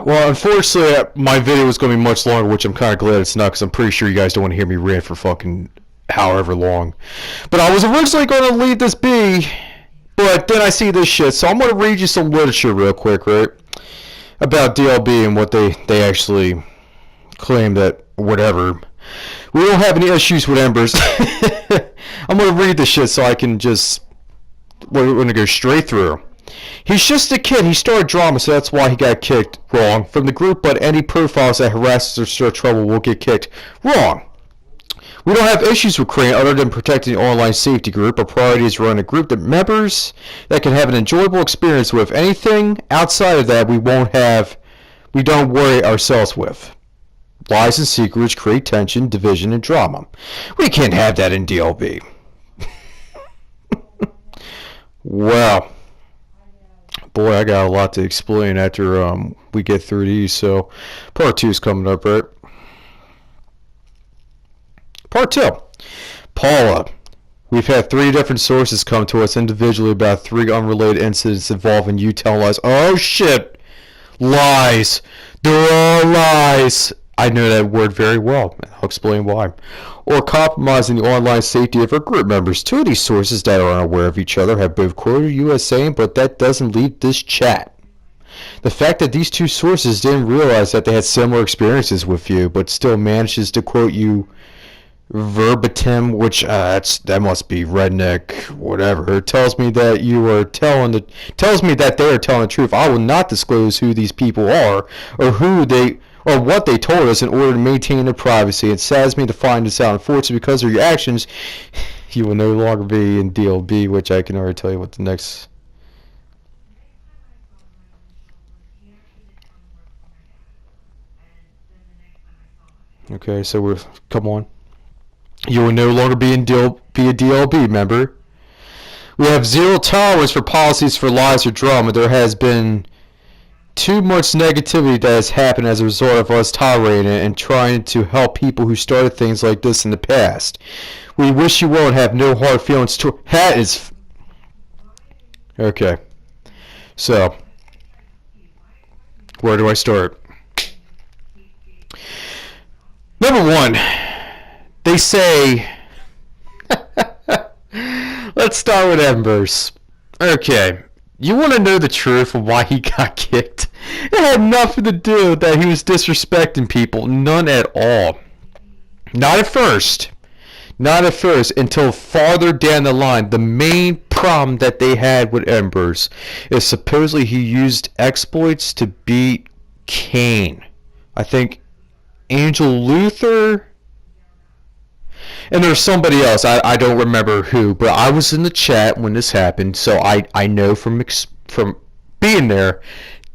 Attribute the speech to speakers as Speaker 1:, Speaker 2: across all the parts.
Speaker 1: Well, unfortunately, my video is going to be much longer, which I'm kind of glad it's not, because I'm pretty sure you guys don't want to hear me rant for fucking however long. But I was originally going to leave this be, but then I see this shit, so I'm going to read you some literature real quick, right? About DLB and what they actually claim that, whatever. We don't have any issues with Embers. I'm going to read this shit so I can just, we're going to go straight through. He's just a kid. He started drama, so that's why he got kicked. Wrong. From the group, but any profiles that harass or stir trouble will get kicked. Wrong. We don't have issues with Crane other than protecting the online safety group. Our priority is running a group that members that can have an enjoyable experience with. Anything outside of that, we don't worry ourselves with. Lies and secrets create tension, division, and drama. We can't have that in DLB. Well, boy, I got a lot to explain after we get through these. So, part 2 is coming up, right? Part 2. Paula. We've had 3 different sources come to us individually about 3 unrelated incidents involving you telling lies. Oh, shit. Lies. They're all lies. I know that word very well. I'll explain why. Or compromising the online safety of our group members. 2 of these sources that are unaware of each other have both quoted you as saying, but that doesn't lead this chat. The fact that these 2 sources didn't realize that they had similar experiences with you, but still manages to quote you verbatim, which that must be redneck, whatever. It tells me that tells me that they are telling the truth. I will not disclose who these people are or what they told us in order to maintain their privacy. It saddens me to find this out. Unfortunately, because of your actions, you will no longer be in DLB, which I can already tell you what the next. Okay, so come on. You will no longer be a DLB member. We have zero tolerance for policies for lies or drama. There has been too much negativity that has happened as a result of us tolerating it and trying to help people who started things like this in the past. We wish you well and have no hard feelings okay. So, where do I start? Number 1, they say, let's start with Embers. Okay, you want to know the truth of why he got kicked? It had nothing to do with that he was disrespecting people. None at all. Not at first. Not at first. Until farther down the line. The main problem that they had with Embers is supposedly he used exploits to beat Kane. I think Angel Luther. And there's somebody else. I don't remember who. But I was in the chat when this happened. So I know from being there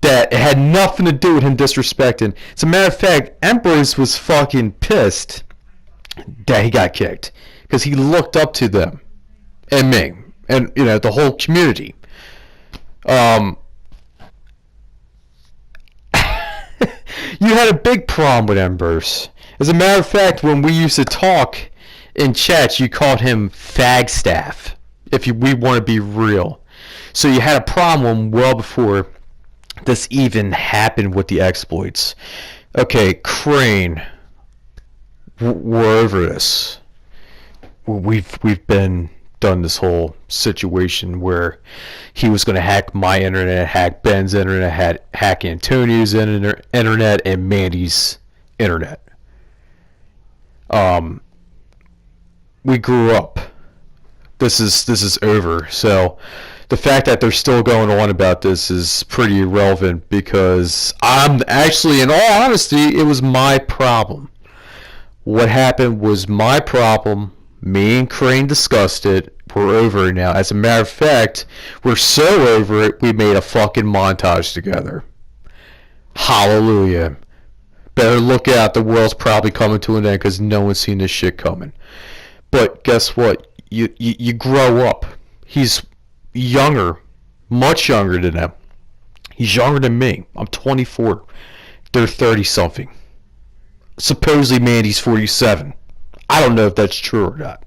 Speaker 1: that it had nothing to do with him disrespecting. As a matter of fact, Embers was fucking pissed that he got kicked because he looked up to them and me and the whole community. You had a big problem with Embers. As a matter of fact, when we used to talk in chats, you called him Fagstaff. We want to be real, so you had a problem well before this even happened with the exploits. Okay, Crane. We're over this. We've been done this whole situation where he was going to hack my internet, hack Ben's internet, hack Antonio's internet, and Mandy's internet. We grew up. This is over. So the fact that they're still going on about this is pretty irrelevant because I'm actually, in all honesty, it was my problem. What happened was my problem. Me and Crane discussed it. We're over it now. As a matter of fact, we're so over it, we made a fucking montage together. Hallelujah. Better look out. The world's probably coming to an end because no one's seen this shit coming. But guess what? You grow up. He's younger, much younger than him. He's younger than me. I'm 24. They're 30-something. Supposedly Mandy's 47. I don't know if that's true or not.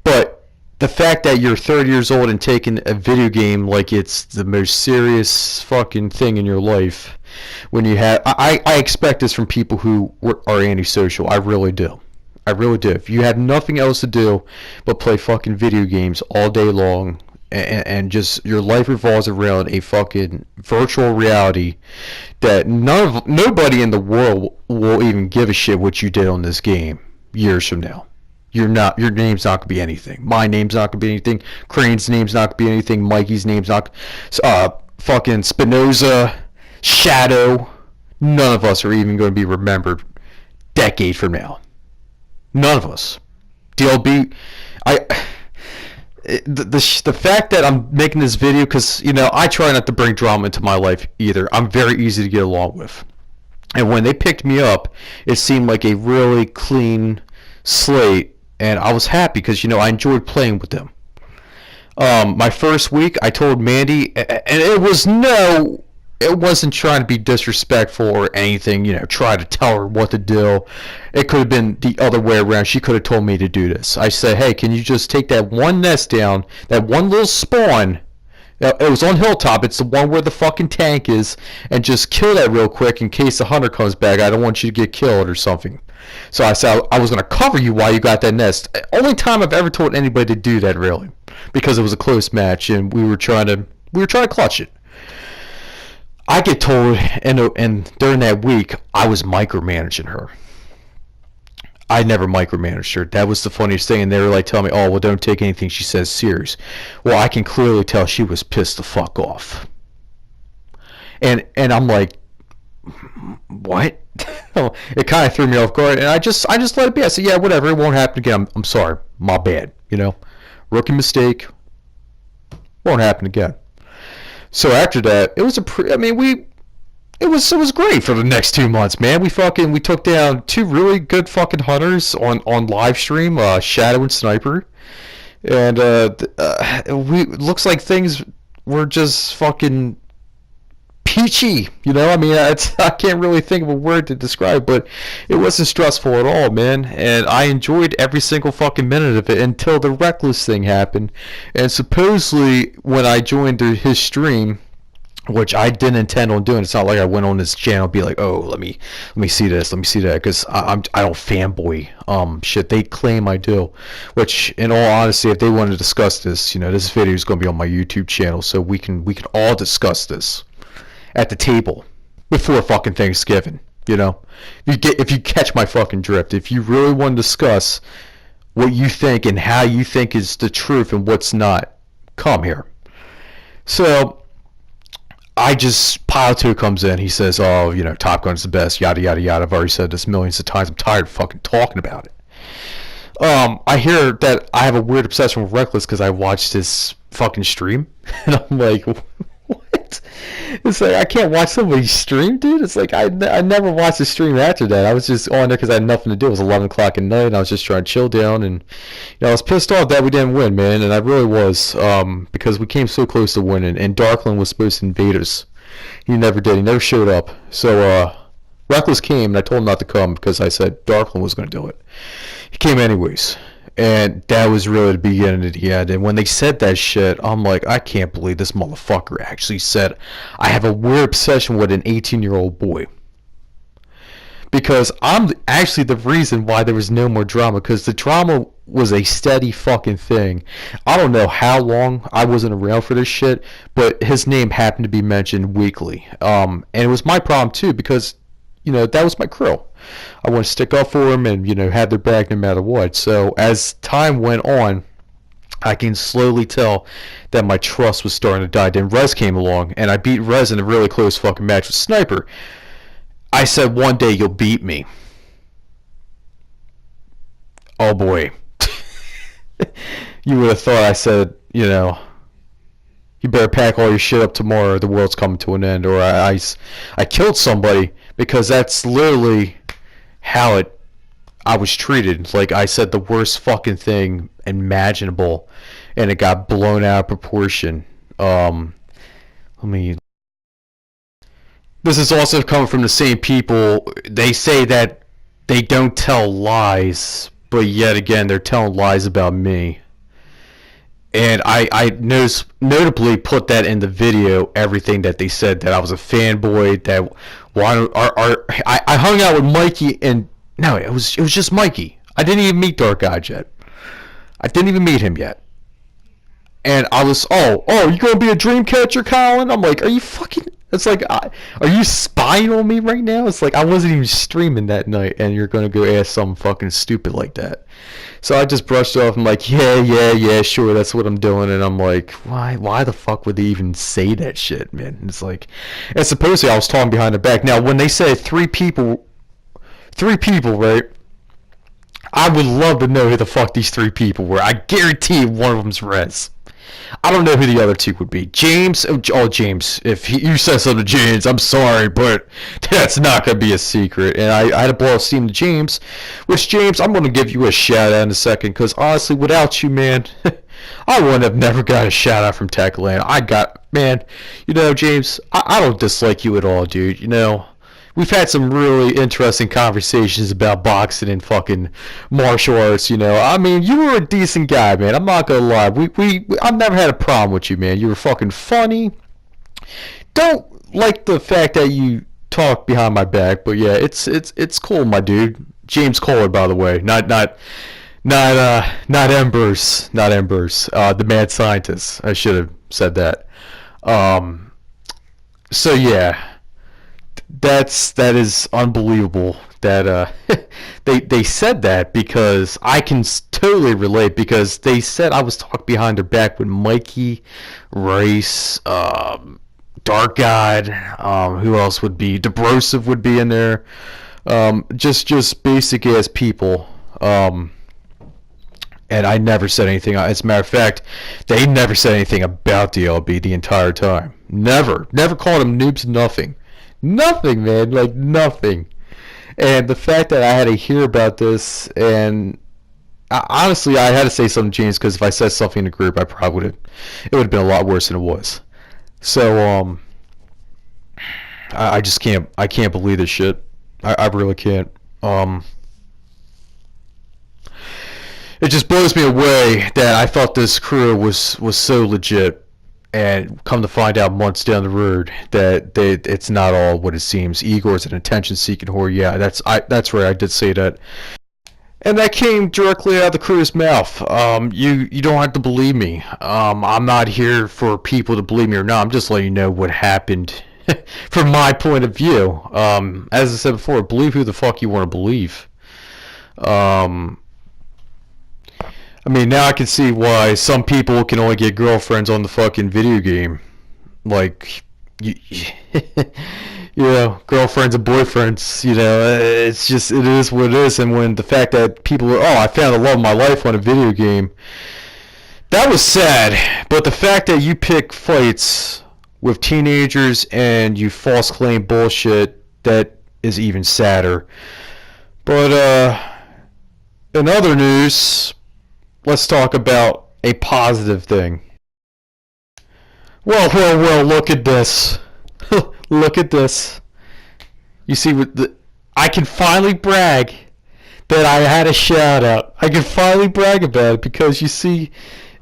Speaker 1: But the fact that you're 30 years old and taking a video game like it's the most serious fucking thing in your life when you have, I expect this from people who are antisocial. I really do. I really do. If you have nothing else to do but play fucking video games all day long, and just your life revolves around a fucking virtual reality that nobody in the world will even give a shit what you did on this game years from now. Your name's not gonna be anything. My name's not gonna be anything. Crane's name's not gonna be anything. Mikey's name's not. Fucking Spinoza, Shadow. None of us are even going to be remembered decade from now. None of us. DLB, the fact that I'm making this video, because I try not to bring drama into my life either. I'm very easy to get along with, and when they picked me up, it seemed like a really clean slate, and I was happy because I enjoyed playing with them. My first week, I told Mandy, and it wasn't trying to be disrespectful or anything, try to tell her what to do. It could have been the other way around. She could have told me to do this. I said, hey, can you just take that one nest down, that one little spawn? It was on Hilltop. It's the one where the fucking tank is, and just kill that real quick in case the hunter comes back. I don't want you to get killed or something. So I said I was going to cover you while you got that nest. Only time I've ever told anybody to do that, really, because it was a close match and we were trying to clutch it. I get told, and during that week, I was micromanaging her. I never micromanaged her. That was the funniest thing. And they were like telling me, oh, well, don't take anything she says serious. Well, I can clearly tell she was pissed the fuck off. And I'm like, what? It kind of threw me off guard. And I just let it be. I said, yeah, whatever. It won't happen again. I'm sorry. My bad. Rookie mistake. Won't happen again. So after that, it was it was great for the next 2 months, man. We took down 2 really good fucking hunters on live stream, Shadow and Sniper, and looks like things were just fucking peachy. I can't really think of a word to describe, but it wasn't stressful at all, man. And I enjoyed every single fucking minute of it until the Reckless thing happened. And supposedly, when I joined his stream, which I didn't intend on doing, it's not like I went on his channel and be like, oh, let me see this, let me see that, because I don't fanboy shit. They claim I do, which in all honesty, if they want to discuss this, this video is going to be on my YouTube channel, so we can all discuss this at the table before fucking Thanksgiving. If you catch my fucking drift, if you really want to discuss what you think and how you think is the truth and what's not, come here. So Pile 2 comes in. He says, oh, Top Gun's the best, yada yada yada. I've already said this millions of times. I'm tired of fucking talking about it. I hear that I have a weird obsession with Reckless because I watched his fucking stream, and I'm like, what? It's like I can't watch somebody stream, dude. It's like I never watched a stream after that. I was just on there because I had nothing to do. It was 11 o'clock at night, and I was just trying to chill down, and I was pissed off that we didn't win, man, and I really was, because we came so close to winning, and Darkland was supposed to invade us. He never did. He never showed up. So Reckless came, and I told him not to come because I said Darkland was going to do it. He came anyways. And that was really the beginning of the end. And when they said that shit, I'm like, I can't believe this motherfucker actually said I have a weird obsession with an 18-year-old boy. Because I'm actually the reason why there was no more drama. Because the drama was a steady fucking thing. I don't know how long I wasn't around for this shit, but his name happened to be mentioned weekly. And it was my problem too, because that was my crew. I want to stick up for them and, have their back no matter what. So as time went on, I can slowly tell that my trust was starting to die. Then Rez came along, and I beat Rez in a really close fucking match with Sniper. I said, one day you'll beat me. Oh boy. You would have thought I said, you better pack all your shit up tomorrow or the world's coming to an end. Or I killed somebody, because that's literally how I was treated. Like, I said the worst fucking thing imaginable, and it got blown out of proportion. This is also coming from the same people. They say that they don't tell lies, but yet again, they're telling lies about me. And I notably put that in the video, everything that they said, that I was a fanboy, that I hung out with Mikey, and no, it was just Mikey. I didn't even meet Dark God yet. I didn't even meet him yet. And I was, you gonna be a dream catcher, Colin? I'm like, are you fucking... It's like, are you spying on me right now? It's like, I wasn't even streaming that night, and you're gonna go ask something fucking stupid like that. So I just brushed off. I'm like, yeah, sure, that's what I'm doing. And I'm like, why the fuck would they even say that shit, man? It's like, and supposedly I was talking behind the back. Now, when they said three people, right? I would love to know who the fuck these three people were. I guarantee one of them's Rez. I don't know who the other two would be. James, James, if you said something to James, I'm sorry, but that's not going to be a secret. And I had to blow steam to James, which, James, I'm going to give you a shout out in a second, because honestly, without you, man, I would have never got a shout out from Techland. James, I don't dislike you at all, dude. We've had some really interesting conversations about boxing and fucking martial arts, I mean, you were a decent guy, man. I'm not gonna lie. I've never had a problem with you, man. You were fucking funny. Don't like the fact that you talk behind my back, but yeah, it's cool, my dude. James Kohler, by the way, not Embers, the mad scientist. I should have said that. So yeah. That is unbelievable that they said that, because I can totally relate, because they said I was talking behind their back with Mikey, Rice, Dark God, who else would be? Debrosive would be in there, just basic ass people, and I never said anything. As a matter of fact, they never said anything about DLB the entire time. Never called them noobs. Nothing, man, like nothing. And the fact that I had to hear about this, and honestly, I had to say something to James, because if I said something in the group, it would have been a lot worse than it was. So, I just can't believe this shit. I really can't. It just blows me away that I thought this crew was so legit. And come to find out months down the road that it's not all what it seems. Igor's an attention-seeking whore. Yeah, that's right. I did say that, and that came directly out of the crew's mouth. You don't have to believe me. I'm not here for people to believe me or not. I'm just letting you know what happened from my point of view. As I said before, believe who the fuck you want to believe. I mean, now I can see why some people can only get girlfriends on the fucking video game. Like, girlfriends and boyfriends, it is what it is. And when the fact that people are, I found the love of my life on a video game, that was sad. But the fact that you pick fights with teenagers and you false claim bullshit, that is even sadder. But, in other news, let's talk about a positive thing. Well, look at this. Look at this. You see, I can finally brag that I had a shout out. I can finally brag about it, because you see,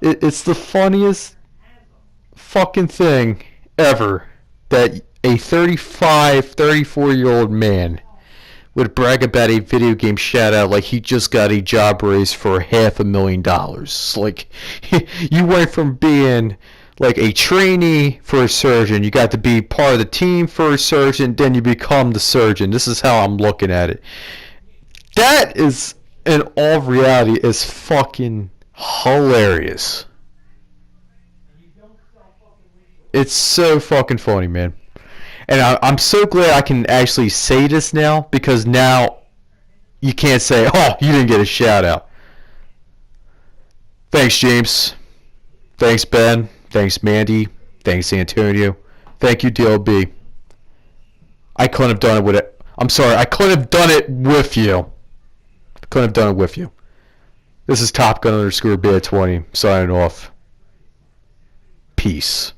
Speaker 1: it's the funniest fucking thing ever that a 34-year-old man would brag about a video game shout out like he just got a job raise for $500,000. Like, you went from being like a trainee for a surgeon, you got to be part of the team for a surgeon, then you become the surgeon. This is how I'm looking at it. That is, in all reality, is fucking hilarious. It's so fucking funny, man. And I'm so glad I can actually say this now, because now you can't say, you didn't get a shout out. Thanks, James. Thanks, Ben. Thanks, Mandy. Thanks, Antonio. Thank you, DLB. I couldn't have done it with it. I'm sorry, I couldn't have done it with you. This is Top Gun _Bear 20 signing off. Peace.